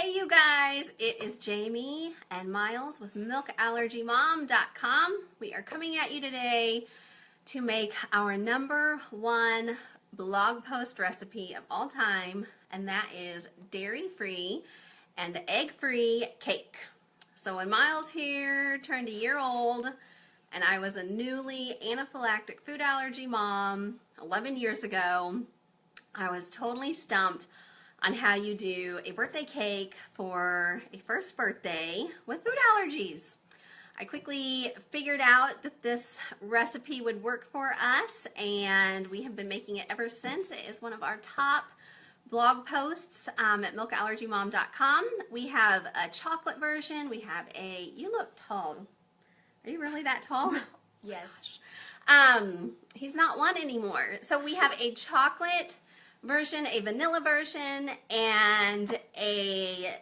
Hey you guys, it is Jamie and Miles with MilkAllergyMom.com. We are coming at you today to make our #1 blog post recipe of all time, and that is dairy-free and egg-free cake. So when Miles here turned a year old and I was a newly anaphylactic food allergy mom 11 years ago, I was totally stumped on how you do a birthday cake for a first birthday with food allergies. I quickly figured out that this recipe would work for us, and we have been making it ever since. It is one of our top blog posts at MilkAllergyMom.com. We have a chocolate version. We have a, you look tall. Are you really that tall? Yes. He's not one anymore. So we have a chocolate version, a vanilla version, and a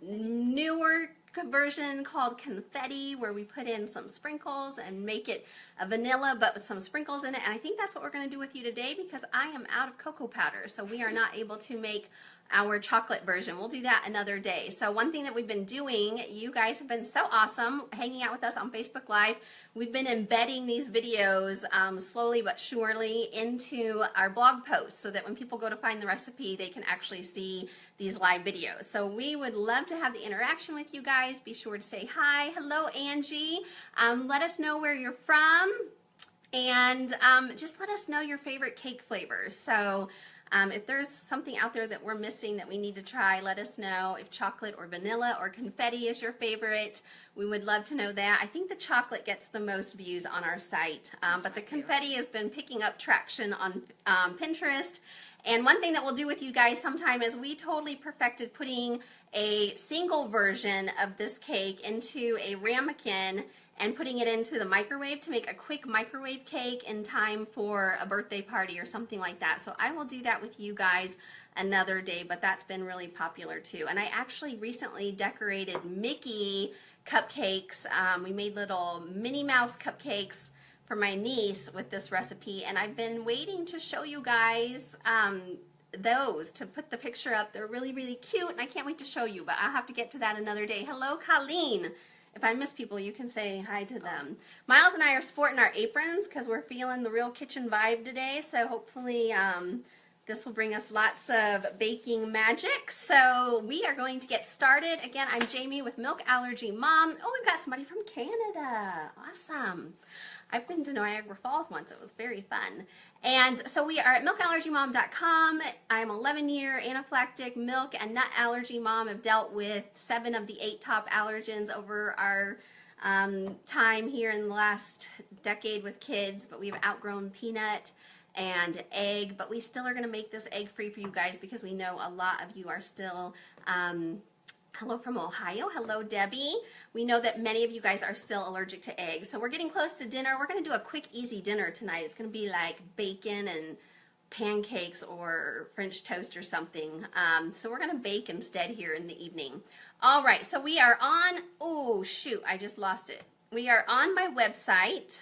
newer version called Confetti, where we put in some sprinkles and make it a vanilla but with some sprinkles in it. And I think that's what we're going to do with you today, because I am out of cocoa powder, so we are not able to make our chocolate version. We'll do that another day. So one thing that we've been doing, you guys have been so awesome hanging out with us on Facebook Live. We've been embedding these videos slowly but surely into our blog posts, so that when people go to find the recipe, they can actually see these live videos. So we would love to have the interaction with you guys. Be sure to say hi. Hello, Angie. Let us know where you're from, and just let us know your favorite cake flavors. So if there's something out there that we're missing that we need to try, let us know. If chocolate or vanilla or confetti is your favorite, we would love to know that. I think the chocolate gets the most views on our site, but the confetti has been picking up traction on Pinterest. And one thing that we'll do with you guys sometime is we totally perfected putting a single version of this cake into a ramekin and putting it into the microwave to make a quick microwave cake in time for a birthday party or something like that. So I will do that with you guys another day, but that's been really popular too. And I actually recently decorated Mickey cupcakes. We made little Minnie Mouse cupcakes for my niece with this recipe, and I've been waiting to show you guys those, to put the picture up. They're really, really cute, and I can't wait to show you, but I'll have to get to that another day. Hello, Colleen. If I miss people, you can say hi to them. Miles and I are sporting our aprons because we're feeling the real kitchen vibe today, so hopefully this will bring us lots of baking magic. So we are going to get started. Again, I'm Jamie with Milk Allergy Mom. Oh, we've got somebody from Canada. Awesome. I've been to Niagara Falls once. It was very fun. And so we are at MilkAllergyMom.com. I'm 11-year anaphylactic milk and nut allergy mom. I've dealt with 7 of the 8 top allergens over our time here in the last decade with kids, but we've outgrown peanut and egg, but we still are going to make this egg-free for you guys because we know a lot of you are still hello from Ohio. Hello, Debbie. We know that many of you guys are still allergic to eggs. So we're getting close to dinner. We're going to do a quick, easy dinner tonight. It's going to be like bacon and pancakes or French toast or something. So we're going to bake instead here in the evening. All right, so we are on, oh, shoot, I just lost it. We are on my website.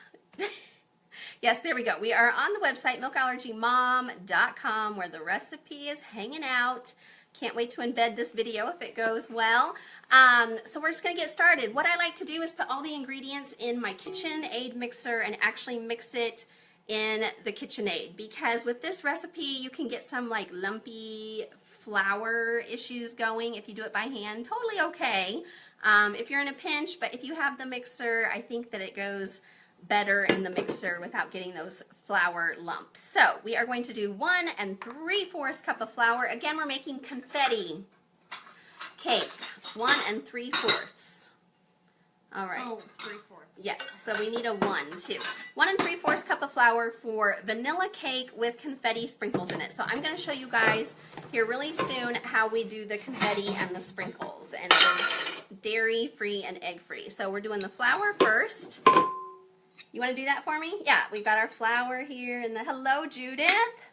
Yes, there we go. We are on the website, MilkAllergyMom.com, where the recipe is hanging out. Can't wait to embed this video if it goes well. So we're just going to get started. What I like to do is put all the ingredients in my KitchenAid mixer and actually mix it in the KitchenAid, because with this recipe you can get some like lumpy flour issues going if you do it by hand. Totally okay if you're in a pinch, but if you have the mixer, I think that it goes better in the mixer without getting those flour lumps. So we are going to do 1 3/4 cup of flour. Again, we're making confetti cake. 1 3/4. All right. Oh, 3/4. Yes, so we need a 1 too. 1 3/4 cup of flour for vanilla cake with confetti sprinkles in it. So I'm going to show you guys here really soon how we do the confetti and the sprinkles. And it is dairy-free and egg-free. So we're doing the flour first. You want to do that for me? Yeah, we've got our flour here and the hello, Judith.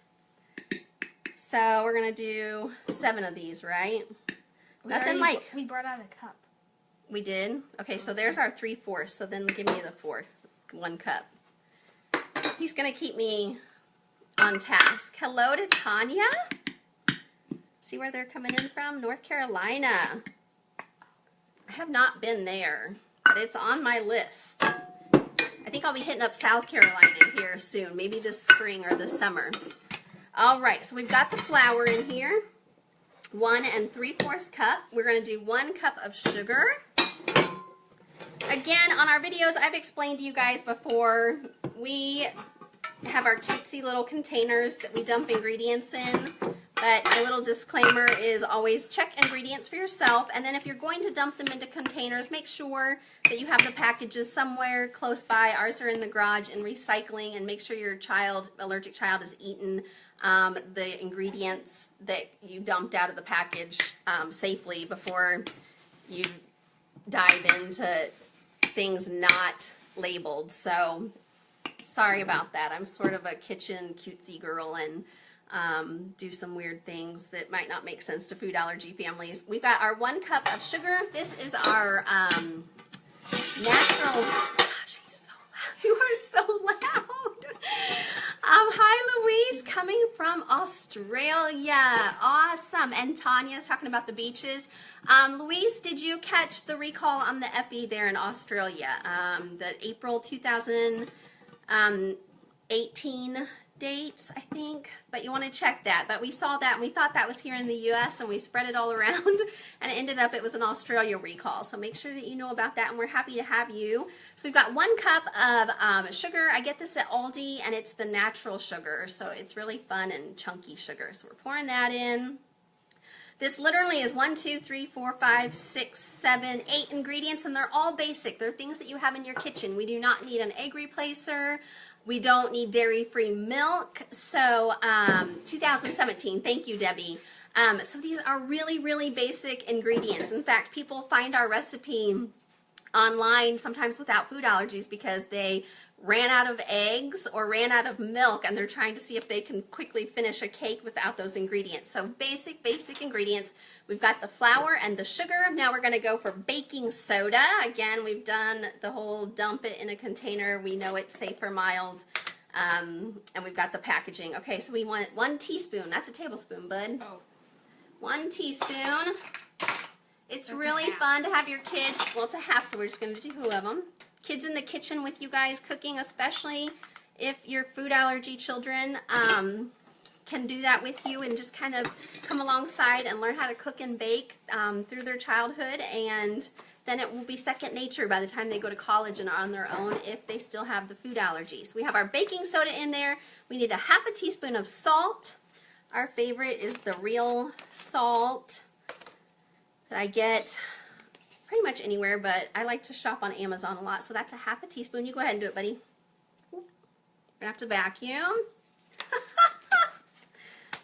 So we're going to do 7 of these, right? Nothing like. We brought out a cup. We did? Okay, so there's our 3/4. So then give me the 1 cup. He's going to keep me on task. Hello to Tanya. See where they're coming in from? North Carolina. I have not been there, but it's on my list. I think I'll be hitting up South Carolina here soon, maybe this spring or this summer. All right, so we've got the flour in here. 1 3/4 cup. We're going to do 1 cup of sugar. Again, on our videos, I've explained to you guys before, we have our cutesy little containers that we dump ingredients in. But my little disclaimer is always check ingredients for yourself, and then if you're going to dump them into containers, make sure that you have the packages somewhere close by. Ours are in the garage in recycling, and make sure your allergic child has eaten the ingredients that you dumped out of the package safely before you dive into things not labeled. So sorry about that. I'm sort of a kitchen cutesy girl and do some weird things that might not make sense to food allergy families. We've got our 1 cup of sugar. This is our natural. Gosh, he's so loud. You are so loud. Hi, Louise, coming from Australia. Awesome. And Tanya's talking about the beaches. Louise, did you catch the recall on the Epi there in Australia? The April 2018 dates, I think, but you want to check that. But we saw that and we thought that was here in the US, and we spread it all around, and it ended up it was an Australia recall. So make sure that you know about that, and we're happy to have you. So we've got 1 cup of sugar. I get this at Aldi, and it's the natural sugar, so it's really fun and chunky sugar. So we're pouring that in. This literally is 1, 2, 3, 4, 5, 6, 7, 8 ingredients, and they're all basic. They're things that you have in your kitchen. We do not need an egg replacer. We don't need dairy-free milk. So 2017, thank you, Debbie. So these are really, really basic ingredients. In fact, people find our recipe online sometimes without food allergies because they ran out of eggs or ran out of milk, and they're trying to see if they can quickly finish a cake without those ingredients. So basic ingredients. We've got the flour and the sugar. Now we're going to go for baking soda. Again, we've done the whole dump it in a container. We know it's safe for miles. And we've got the packaging. Okay, so we want 1 teaspoon. That's a tablespoon, bud. Oh. 1 teaspoon. It's That's really fun to have your kids. Well, it's a half, so we're just going to do 2 of them. Kids in the kitchen with you guys cooking, especially if your food allergy children can do that with you and just kind of come alongside and learn how to cook and bake through their childhood, and then it will be second nature by the time they go to college and are on their own if they still have the food allergies. We have our baking soda in there. We need a 1/2 teaspoon of salt. Our favorite is the real salt that I get pretty much anywhere, but I like to shop on Amazon a lot, so that's a 1/2 teaspoon. You go ahead and do it, buddy. We're gonna have to vacuum.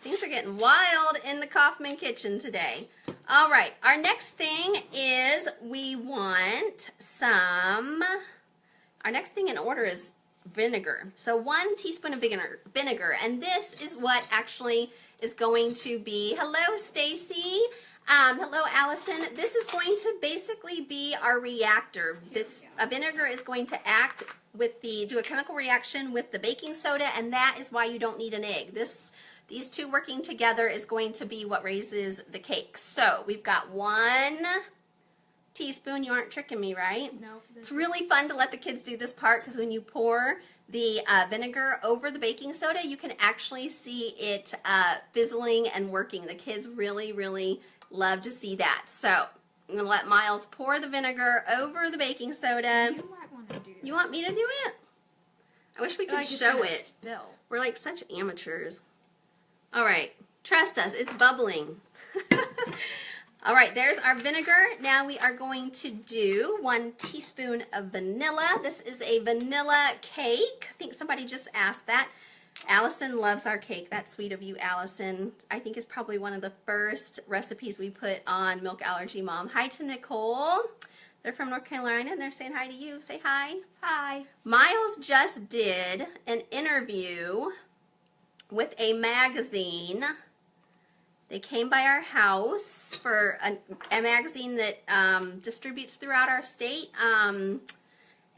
Things are getting wild in the Kaufman kitchen today. All right, our next thing is we want some, our next thing in order is vinegar. So 1 teaspoon of vinegar, and this is what actually is going to be, hello Stacy. Hello, Allison. This is going to basically be our reactor. This vinegar is going to act with do a chemical reaction with the baking soda, and that is why you don't need an egg. These 2 working together is going to be what raises the cake. So we've got 1 teaspoon. You aren't tricking me, right? No. It's really fun to let the kids do this part because when you pour the vinegar over the baking soda, you can actually see it fizzling and working. The kids really, really love to see that. So I'm going to let Miles pour the vinegar over the baking soda. You might want to do that. You want me to do it? I wish we could show it. Spill. We're like such amateurs. All right, trust us, it's bubbling. All right, there's our vinegar. Now we are going to do 1 teaspoon of vanilla. This is a vanilla cake. I think somebody just asked that. Allison loves our cake. That's sweet of you, Allison. I think it's probably one of the first recipes we put on Milk Allergy Mom. Hi to Nicole. They're from North Carolina, and they're saying hi to you. Say hi. Hi. Miles just did an interview with a magazine. They came by our house for a magazine that distributes throughout our state.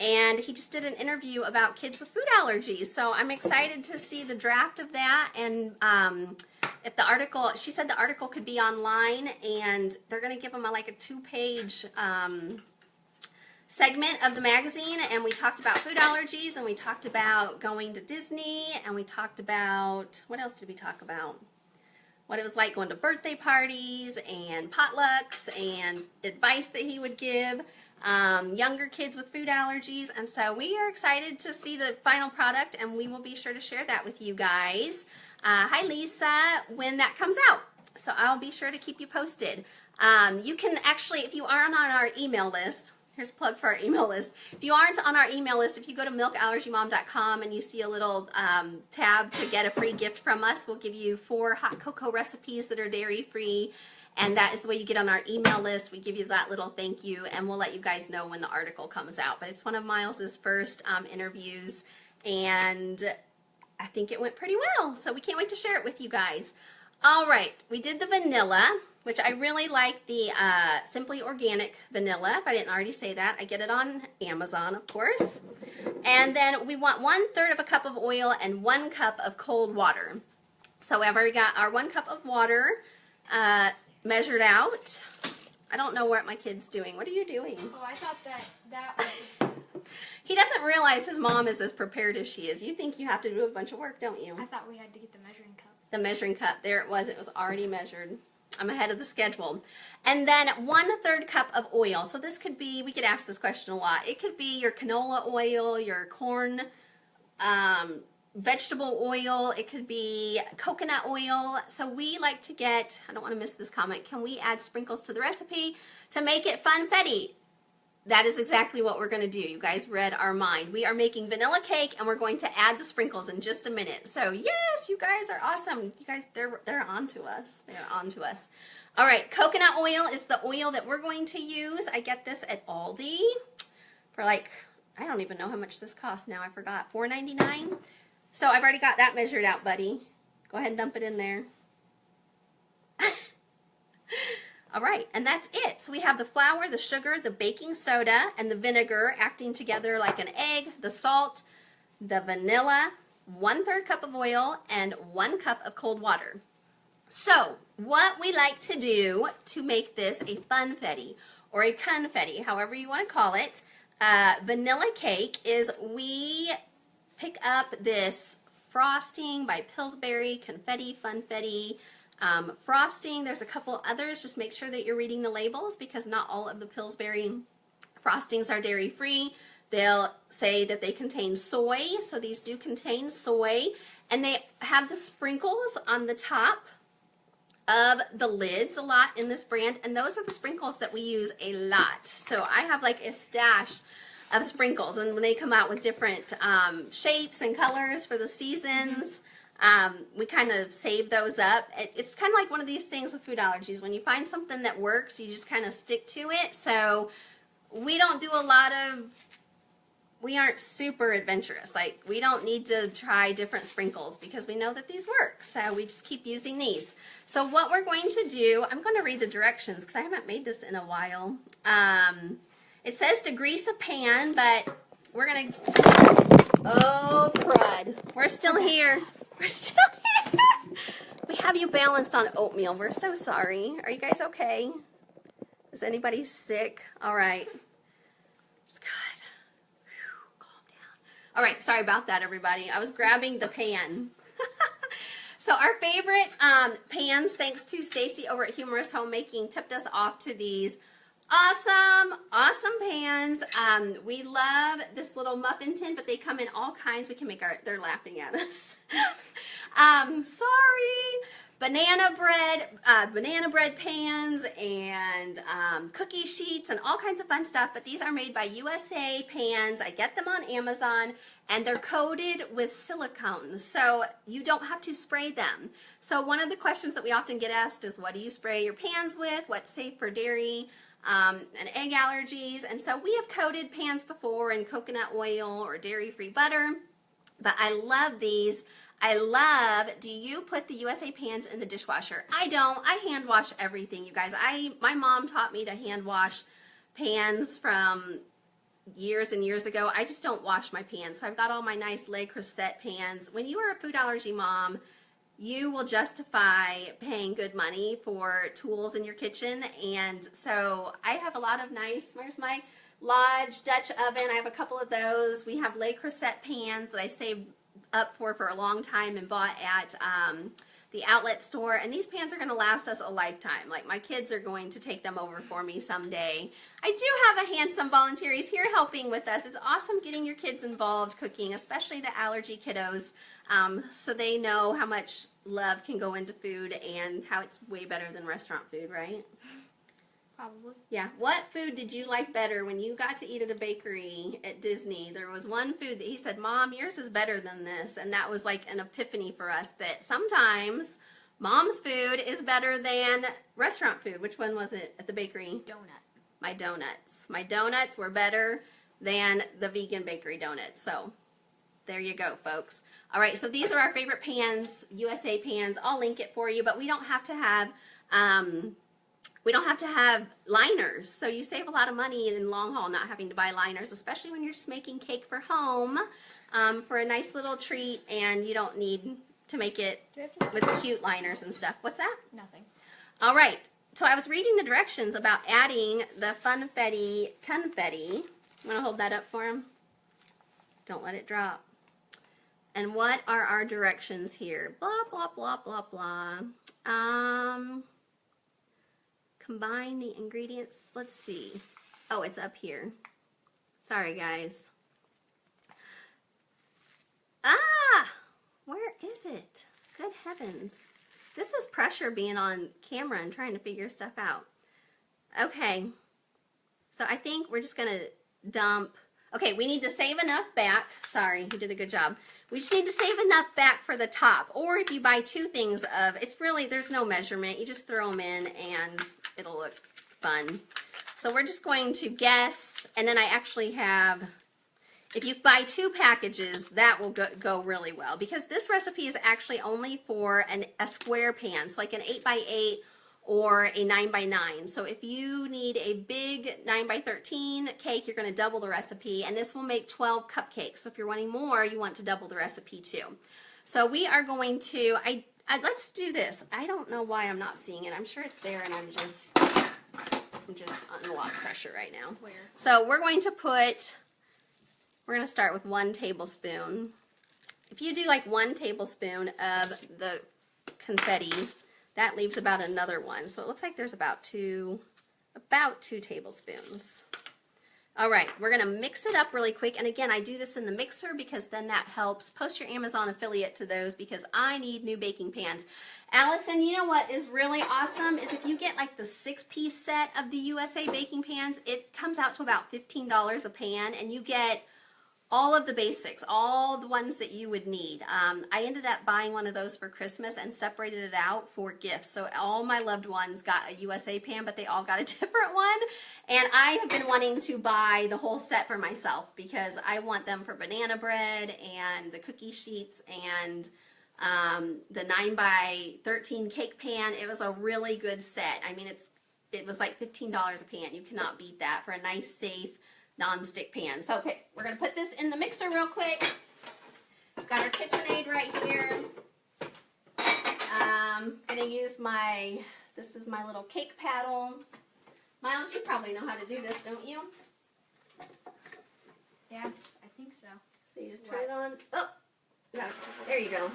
And he just did an interview about kids with food allergies. So I'm excited to see the draft of that and if the article, she said the article could be online, and they're going to give them like a 2-page segment of the magazine, and we talked about food allergies, and we talked about going to Disney, and we talked about, what else did we talk about? What it was like going to birthday parties and potlucks and advice that he would give younger kids with food allergies. And so we are excited to see the final product, and we will be sure to share that with you guys. Hi, Lisa, when that comes out. So I'll be sure to keep you posted. You can actually, if you aren't on our email list, here's a plug for our email list. If you aren't on our email list, if you go to milkallergymom.com and you see a little tab to get a free gift from us, we'll give you 4 hot cocoa recipes that are dairy-free, and that is the way you get on our email list. We give you that little thank you, and we'll let you guys know when the article comes out. But it's one of Miles's first interviews, and I think it went pretty well, so we can't wait to share it with you guys. All right, we did the vanilla, which I really like the Simply Organic vanilla. If I didn't already say that, I get it on Amazon, of course. And then we want 1/3 of a cup of oil and 1 cup of cold water. So I've already got our 1 cup of water measured out. I don't know what my kid's doing. What are you doing? Oh, I thought that was... He doesn't realize his mom is as prepared as she is. You think you have to do a bunch of work, don't you? I thought we had to get the measuring cup. The measuring cup. There it was. It was already measured. I'm ahead of the schedule. And then 1/3 cup of oil. So this could be, we could ask this question a lot. It could be your canola oil, your corn, vegetable oil. It could be coconut oil. So we like to get, I don't want to miss this comment, can we add sprinkles to the recipe to make it funfetti? That is exactly what we're going to do. You guys read our mind. We are making vanilla cake, and we're going to add the sprinkles in just a minute. So yes, you guys are awesome. You guys, they're on to us. They're on to us. All right, coconut oil is the oil that we're going to use. I get this at Aldi for like, I don't even know how much this costs now. I forgot, $4.99. So I've already got that measured out, buddy. Go ahead and dump it in there. All right, and that's it. So we have the flour, the sugar, the baking soda, and the vinegar acting together like an egg, the salt, the vanilla, 1/3 cup of oil, and 1 cup of cold water. So what we like to do to make this a funfetti or a confetti, however you want to call it, vanilla cake, is we pick up this frosting by Pillsbury, Confetti, Funfetti, frosting. There's a couple others. Just make sure that you're reading the labels, because not all of the Pillsbury frostings are dairy-free. They'll say that they contain soy, so these do contain soy, and they have the sprinkles on the top of the lids a lot in this brand, and those are the sprinkles that we use a lot. So I have like a stash of sprinkles, and when they come out with different shapes and colors for the seasons, we kind of save those up. It's kind of like one of these things with food allergies. When you find something that works, you just kind of stick to it. So we don't do a lot of, we aren't super adventurous. Like, we don't need to try different sprinkles because we know that these work. So we just keep using these. So what we're going to do, I'm going to read the directions because I haven't made this in a while. It says to grease a pan, but we're going to, oh crud, we're still here. We're still here. We have you balanced on oatmeal. We're so sorry. Are you guys okay? Is anybody sick? All right. It's good. Whew, calm down. All right. Sorry about that, everybody. I was grabbing the pan. So our favorite pans, thanks to Stacy over at Humorous Homemaking, tipped us off to these awesome pans. We love this little muffin tin, but they come in all kinds. We can make they're laughing at us. Sorry. Banana bread pans, and cookie sheets, and all kinds of fun stuff. But these are made by USA pans. I get them on Amazon, and they're coated with silicone, so you don't have to spray them. So one of the questions that we often get asked is, what do you spray your pans with? What's safe for dairy and egg allergies? And so we have coated pans before in coconut oil or dairy-free butter, but I love these. I love, do you put the USA pans in the dishwasher? I don't. I hand wash everything, you guys. My mom taught me to hand wash pans from years and years ago. I just don't wash my pans. So I've got all my nice Le Creuset pans. When you are a food allergy mom, you will justify paying good money for tools in your kitchen. And so I have a lot of nice, where's my Lodge Dutch oven? I have a couple of those. We have Le Creuset pans that I saved up for a long time and bought at the outlet store, and these pans are going to last us a lifetime. Like, my kids are going to take them over for me someday. I do have a handsome volunteer. He's here helping with us. It's awesome getting your kids involved cooking, especially the allergy kiddos, so they know how much love can go into food and how it's way better than restaurant food, right? Probably. Yeah. What food did you like better when you got to eat at a bakery at Disney? There was one food that he said, Mom, yours is better than this. And that was like an epiphany for us that sometimes Mom's food is better than restaurant food. Which one was it at the bakery? Donut. My donuts. My donuts were better than the vegan bakery donuts. So there you go, folks. All right, so these are our favorite pans, USA pans. I'll link it for you, but we don't have to have liners, so you save a lot of money in the long haul not having to buy liners, especially when you're just making cake for home for a nice little treat, and you don't need to make it with cute liners and stuff. What's that? Nothing. All right, so I was reading the directions about adding the Funfetti Confetti. I'm going to hold that up for him. Don't let it drop. And what are our directions here? Blah, blah, blah, blah, blah. Combine the ingredients. Let's see. Oh, it's up here. Sorry, guys. Ah! Where is it? Good heavens. This is pressure being on camera and trying to figure stuff out. Okay. So I think we're just going to dump. Okay, we need to save enough back. Sorry, you did a good job. We just need to save enough back for the top. Or if you buy two things of, it's really, there's no measurement. You just throw them in and it'll look fun. So we're just going to guess, and then I actually have, if you buy two packages, that will go really well. Because this recipe is actually only for a square pan, so like an 8x8 or a 9x9. So if you need a big 9x13 cake, you're going to double the recipe, and this will make 12 cupcakes. So if you're wanting more, you want to double the recipe too. So we are going to, let's do this. I don't know why I'm not seeing it. I'm sure it's there, and I'm just under a lot of pressure right now. Where? So we're going to start with 1 tablespoon. If you do like 1 tablespoon of the confetti, that leaves about another one. So it looks like there's about two tablespoons. All right, we're gonna mix it up really quick. And again, I do this in the mixer because then that helps. Post your Amazon affiliate to those because I need new baking pans. Allison, you know what is really awesome is if you get like the 6-piece set of the USA baking pans, it comes out to about $15 a pan, and you get all of the basics, all the ones that you would need. I ended up buying one of those for Christmas and separated it out for gifts. So all my loved ones got a USA pan, but they all got a different one. And I have been wanting to buy the whole set for myself because I want them for banana bread and the cookie sheets and the 9x13 cake pan. It was a really good set. I mean, it was like $15 a pan. You cannot beat that for a nice, safe, non-stick pan. So, okay, we're going to put this in the mixer real quick. We've got our KitchenAid right here. I'm going to use this is my little cake paddle. Miles, you probably know how to do this, don't you? Yes, I think so. So you just turn it on. Oh, there you go.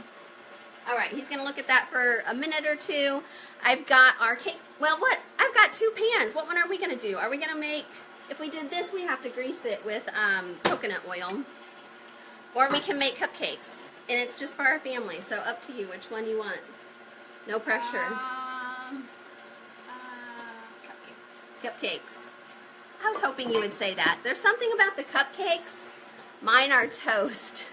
All right, he's going to look at that for a minute or two. I've got our cake. Well, I've got 2 pans. What one are we going to do? Are we going to make... If we did this, we have to grease it with coconut oil. Or we can make cupcakes. And it's just for our family, so up to you which one you want. No pressure. Cupcakes. Cupcakes. I was hoping you would say that. There's something about the cupcakes. Mine are toast.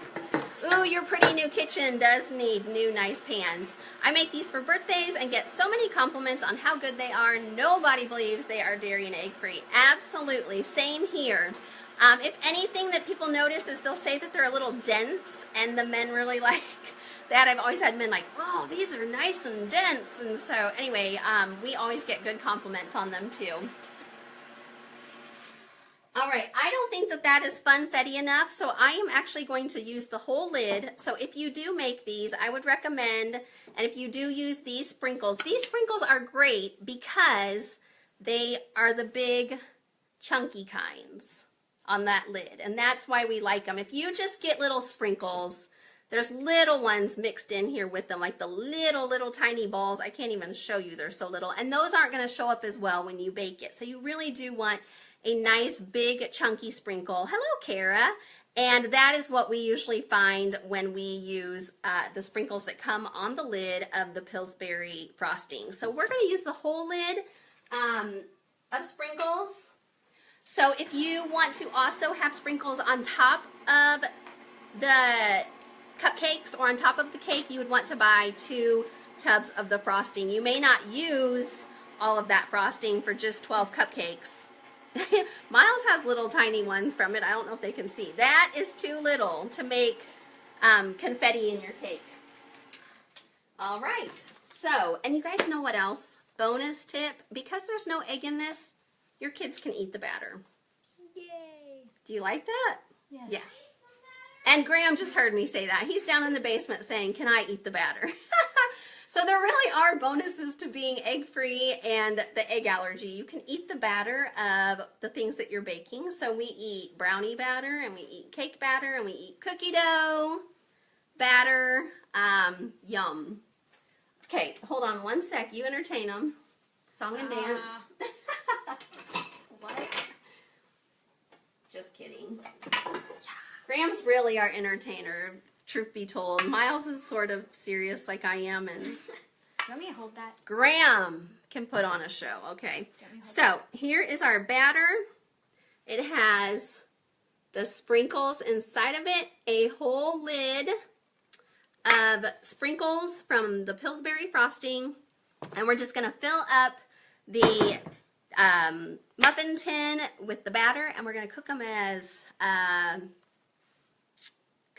Ooh, your pretty new kitchen does need new nice pans. I make these for birthdays and get so many compliments on how good they are. Nobody believes they are dairy and egg free. Absolutely. Same here. If anything that people notice is they'll say that they're a little dense, and the men really like that. I've always had men like, oh, these are nice and dense. And so anyway, we always get good compliments on them too. All right, I don't think that that is funfetti enough, so I am actually going to use the whole lid. So if you do make these, I would recommend, and if you do use these sprinkles are great because they are the big chunky kinds on that lid, and that's why we like them. If you just get little sprinkles, there's little ones mixed in here with them, like the little tiny balls. I can't even show you, they're so little, and those aren't going to show up as well when you bake it. So you really do want a nice big chunky sprinkle. Hello, Kara. And that is what we usually find when we use the sprinkles that come on the lid of the Pillsbury frosting. So we're going to use the whole lid of sprinkles. So if you want to also have sprinkles on top of the cupcakes or on top of the cake, you would want to buy 2 tubs of the frosting. You may not use all of that frosting for just 12 cupcakes. Miles has little tiny ones from it. I don't know if they can see. That is too little to make confetti in your cake. All right. So, and you guys know what else? Bonus tip. Because there's no egg in this, your kids can eat the batter. Yay. Do you like that? Yes. Yes. And Graham just heard me say that. He's down in the basement saying, "Can I eat the batter?" So there really are bonuses to being egg-free and the egg allergy. You can eat the batter of the things that you're baking. So we eat brownie batter, and we eat cake batter, and we eat cookie dough batter. Yum. Okay, hold on one sec. You entertain them. Song and dance. What? Just kidding. Graham's really our entertainer, truth be told. Miles is sort of serious like I am, and Let me hold that. Graham can put on a show. Okay, so here is our batter. It has the sprinkles inside of it, a whole lid of sprinkles from the Pillsbury frosting, and we're just going to fill up the muffin tin with the batter, and we're going to cook them as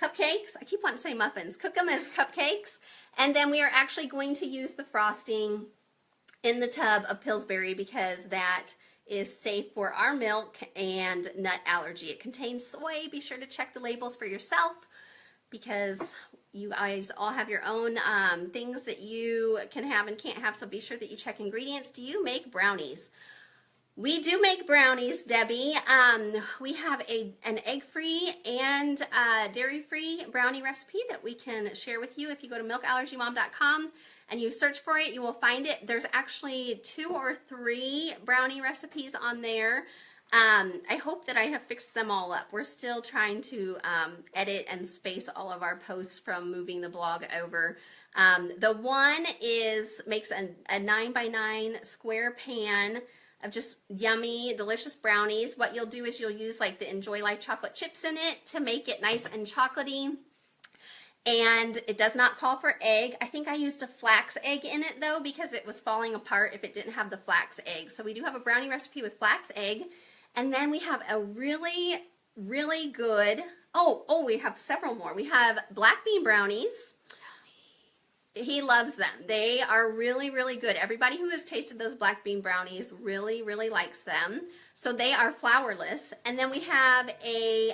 cupcakes. I keep wanting to say muffins. Cook them as cupcakes. And then we are actually going to use the frosting in the tub of Pillsbury because that is safe for our milk and nut allergy. It contains soy. Be sure to check the labels for yourself because you guys all have your own things that you can have and can't have. So be sure that you check ingredients. Do you make brownies? We do make brownies, Debbie. We have an egg-free and dairy-free brownie recipe that we can share with you. If you go to milkallergymom.com and you search for it, you will find it. There's actually 2 or 3 brownie recipes on there. I hope that I have fixed them all up. We're still trying to edit and space all of our posts from moving the blog over. The one makes a 9x9 square pan of just yummy, delicious brownies. What you'll do is you'll use like the Enjoy Life chocolate chips in it to make it nice and chocolatey. And it does not call for egg. I think I used a flax egg in it though because it was falling apart if it didn't have the flax egg. So we do have a brownie recipe with flax egg. And then we have a really, really good, we have several more. We have black bean brownies. He loves them. They are really, really good. Everybody who has tasted those black bean brownies really, really likes them. So they are flourless. And then we have a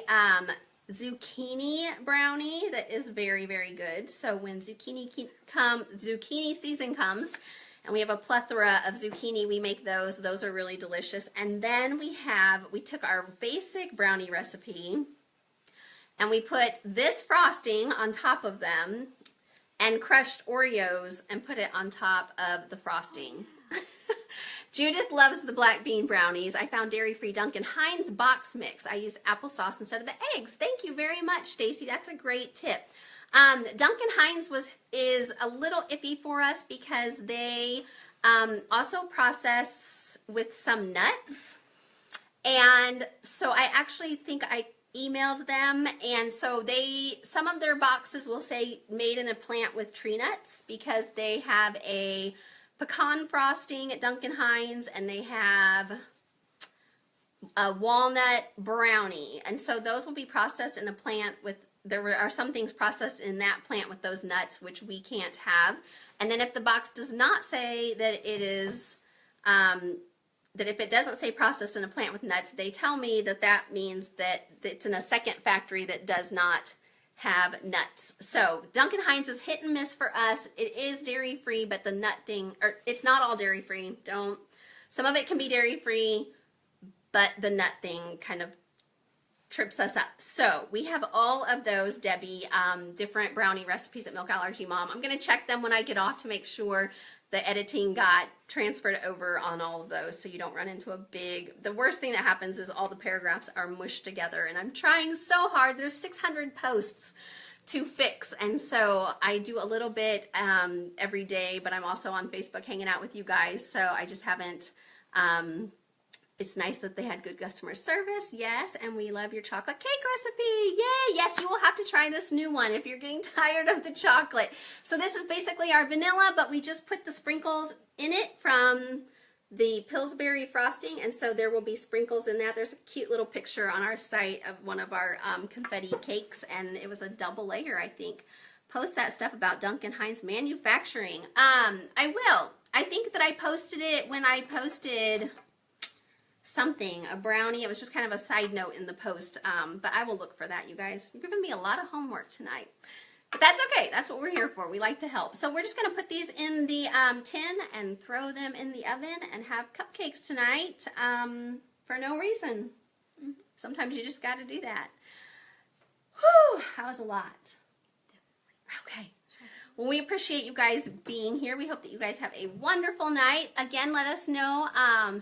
zucchini brownie that is very, very good. So when zucchini season comes, and we have a plethora of zucchini, we make those. Those are really delicious. And then we took our basic brownie recipe, and we put this frosting on top of them, and crushed Oreos and put it on top of the frosting. Judith loves the black bean brownies. I found dairy-free Duncan Hines box mix. I used applesauce instead of the eggs. Thank you very much, Stacy. That's a great tip. Duncan Hines is a little iffy for us because they also process with some nuts. And so I actually think I emailed them, and so some of their boxes will say made in a plant with tree nuts because they have a pecan frosting at Duncan Hines and they have a walnut brownie, and so those will be processed in a plant with, there are some things processed in that plant with those nuts which we can't have. And then if the box does not say that it is that if it doesn't say processed in a plant with nuts, they tell me that that means that it's in a second factory that does not have nuts. So Duncan Hines is hit and miss for us. It is dairy free, but the nut thing, or it's not all dairy free. Some of it can be dairy free, but the nut thing kind of trips us up. So we have all of those, Debbie, different brownie recipes at Milk Allergy Mom. I'm going to check them when I get off to make sure the editing got transferred over on all of those, so you don't run into the worst thing that happens is all the paragraphs are mushed together, and I'm trying so hard. There's 600 posts to fix, and so I do a little bit every day, but I'm also on Facebook hanging out with you guys, so I just haven't, it's nice that they had good customer service, yes, and we love your chocolate cake recipe, yay, yes, you will have to try this new one if you're getting tired of the chocolate. So this is basically our vanilla, but we just put the sprinkles in it from the Pillsbury frosting, and so there will be sprinkles in that. There's a cute little picture on our site of one of our confetti cakes, and it was a double layer, I think. Post that stuff about Duncan Hines manufacturing. I will. I think that I posted it when I posted something, a brownie. It was just kind of a side note in the post, but I will look for that, you guys. You're giving me a lot of homework tonight. But that's okay. That's what we're here for. We like to help. So we're just going to put these in the tin and throw them in the oven and have cupcakes tonight for no reason. Sometimes you just got to do that. Whew, that was a lot. Okay. Well, we appreciate you guys being here. We hope that you guys have a wonderful night. Again, let us know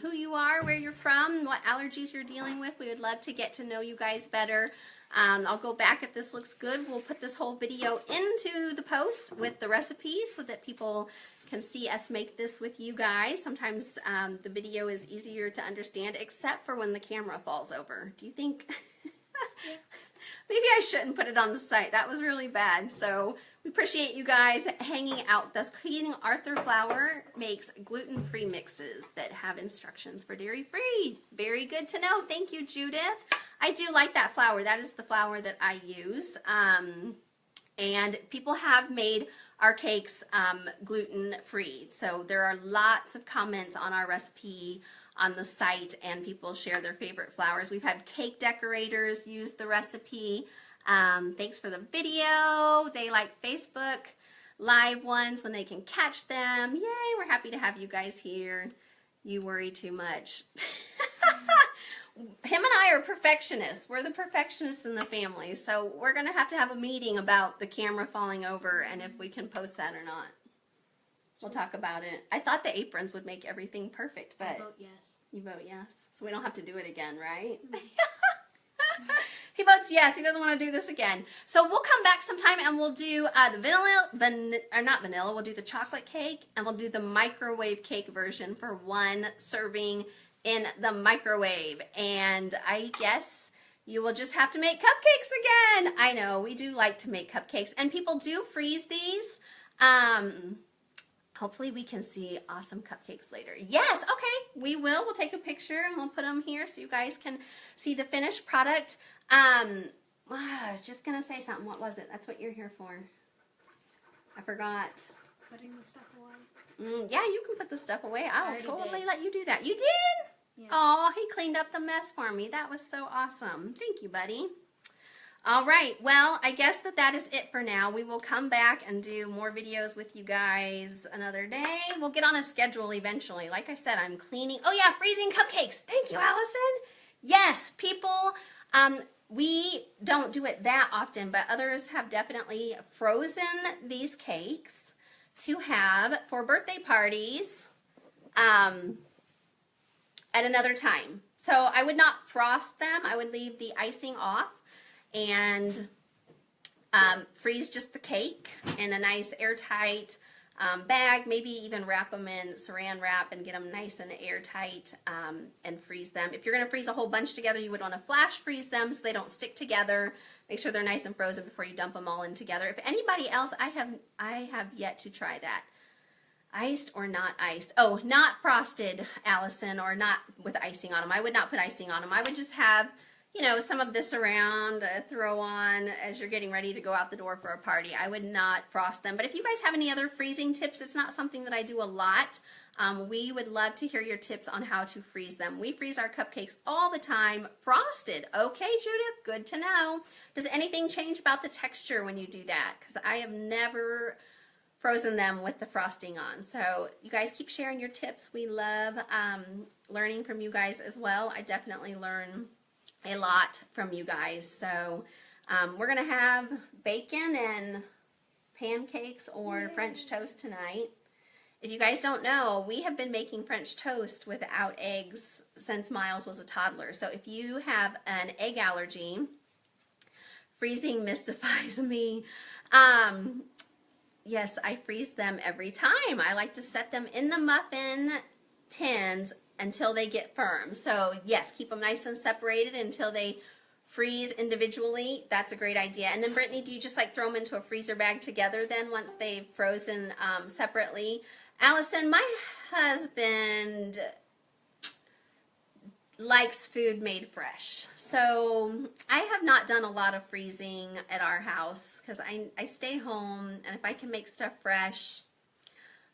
who you are, where you're from, what allergies you're dealing with. We would love to get to know you guys better. I'll go back if this looks good. We'll put this whole video into the post with the recipes so that people can see us make this with you guys. Sometimes the video is easier to understand, except for when the camera falls over. Do you think? Yeah. Maybe I shouldn't put it on the site. That was really bad. So we appreciate you guys hanging out with us. King Arthur Flour makes gluten-free mixes that have instructions for dairy-free. Very good to know. Thank you, Judith. I do like that flour. That is the flour that I use. And people have made our cakes gluten-free. So there are lots of comments on our recipe on the site, and people share their favorite flours. We've had cake decorators use the recipe. Thanks for the video. They like Facebook live ones when they can catch them. Yay, we're happy to have you guys here. You worry too much. Him and I are perfectionists. We're the perfectionists in the family. So we're going to have a meeting about the camera falling over and if we can post that or not. We'll talk about it. I thought the aprons would make everything perfect, but... I vote yes. You vote yes. So we don't have to do it again, right? He votes yes. He doesn't want to do this again. So we'll come back sometime and we'll do we'll do the chocolate cake, and we'll do the microwave cake version for one serving in the microwave. And I guess you will just have to make cupcakes again. I know, we do like to make cupcakes, and people do freeze these. Hopefully we can see awesome cupcakes later. Yes, okay, we will. We'll take a picture and we'll put them here so you guys can see the finished product. I was just going to say something. What was it? That's what you're here for. I forgot. Putting the stuff away. Yeah, you can put the stuff away. I will totally let you do that. You did? Yes. Oh, he cleaned up the mess for me. That was so awesome. Thank you, buddy. All right, well, I guess that is it for now. We will come back and do more videos with you guys another day. We'll get on a schedule eventually. Like I said, I'm cleaning. Oh, yeah, freezing cupcakes. Thank you, Allison. Yes, people, we don't do it that often, but others have definitely frozen these cakes to have for birthday parties at another time. So I would not frost them. I would leave the icing off and freeze just the cake in a nice airtight bag. Maybe even wrap them in saran wrap and get them nice and airtight and freeze them. If you're going to freeze a whole bunch together, you would want to flash freeze them so they don't stick together. Make sure they're nice and frozen before you dump them all in together. If anybody else, I have yet to try that. Iced or not iced? Oh, not frosted, Allison, or not with icing on them. I would not put icing on them. I would just have you know, some of this around, throw on as you're getting ready to go out the door for a party. I would not frost them. But if you guys have any other freezing tips, it's not something that I do a lot. We would love to hear your tips on how to freeze them. We freeze our cupcakes all the time, frosted. Okay, Judith, good to know. Does anything change about the texture when you do that? Because I have never frozen them with the frosting on. So you guys keep sharing your tips. We love learning from you guys as well. I definitely learn a lot from you guys. So we're gonna have bacon and pancakes or French toast tonight. If you guys don't know, we have been making French toast without eggs since Miles was a toddler. So if you have an egg allergy, freezing mystifies me. Yes, I freeze them every time. I like to set them in the muffin tins until they get firm. So yes, keep them nice and separated until they freeze individually. That's a great idea. And then Brittany, do you just like throw them into a freezer bag together then once they've frozen separately? Allison, my husband likes food made fresh. So I have not done a lot of freezing at our house because I stay home, and if I can make stuff fresh,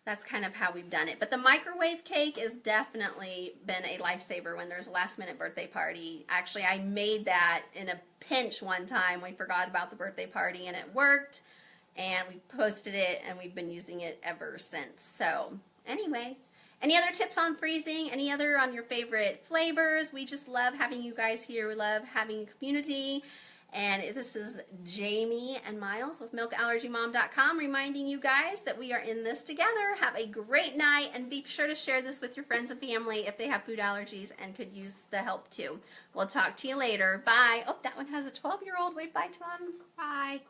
that's kind of how we've done it. But the microwave cake has definitely been a lifesaver when there's a last minute birthday party. Actually, I made that in a pinch one time. We forgot about the birthday party and it worked. And we posted it and we've been using it ever since. So anyway, any other tips on freezing? Any other on your favorite flavors? We just love having you guys here. We love having a community. And this is Jamie and Miles with MilkAllergyMom.com reminding you guys that we are in this together. Have a great night and be sure to share this with your friends and family if they have food allergies and could use the help too. We'll talk to you later. Bye. Oh, that one has a 12-year-old. Wave bye to him. Bye.